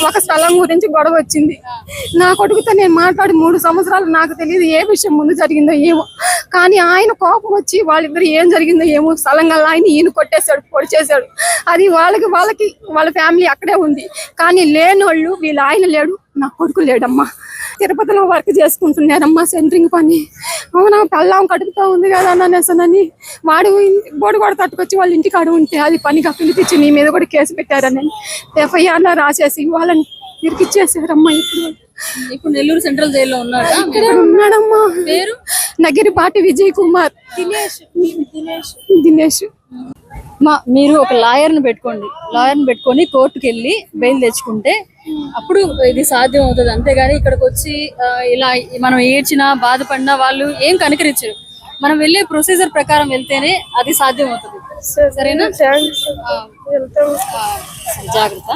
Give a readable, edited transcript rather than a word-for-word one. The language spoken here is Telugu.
ఒక స్థలం గురించి గొడవ వచ్చింది. నా కొడుకుతో నేను మాట్లాడి 3 సంవత్సరాలు నాకు తెలియదు ఏ విషయం ముందు జరిగిందో ఏమో. కానీ ఆయన కోపం వచ్చి వాళ్ళిద్దరు ఏం జరిగిందో ఏమో స్థలం గల ఆయన ఈయన కొట్టేశాడు, పొడి చేశాడు. అది వాళ్ళకి వాళ్ళ ఫ్యామిలీ అక్కడే ఉంది. కానీ లేనోళ్ళు వీళ్ళ ఆయన లేడు, నా కొడుకు లేడమ్మా. తిరుపతిలో వర్క్ చేసుకుంటున్నారమ్మా, సెంటరింగ్ పని. అవునా, పెళ్ళాం కడుపుతా ఉంది కదా అనేసనని వాడు బోడు కూడా తట్టుకొచ్చి వాళ్ళ ఇంటికి అడుగు ఉంటే అది పనిగా పిలిపించి నీ మీద కూడా కేసు పెట్టారని ఎఫ్ఐఆర్ రాసేసి వాళ్ళని ఇరికిచ్చేసారమ్మా. ఇప్పుడు నెల్లూరు సెంట్రల్ జైల్లో ఉన్నాడమ్మా. పేరు నగిరిపాటి విజయ్ కుమార్ దినేష్. మీరు ఒక లాయర్ని పెట్టుకొని కోర్టుకు వెళ్ళి బెయిల్ తెచ్చుకుంటే అప్పుడు ఇది సాధ్యం అవుతుంది. అంతేగాని ఇక్కడికి వచ్చి ఇలా మనం ఏడ్చినా బాధపడినా వాళ్ళు ఏం కనికరించరు. మనం వెళ్ళే ప్రొసీజర్ ప్రకారం వెళ్తేనే అది సాధ్యం అవుతుంది. సరేనా? జాగ్రత్త.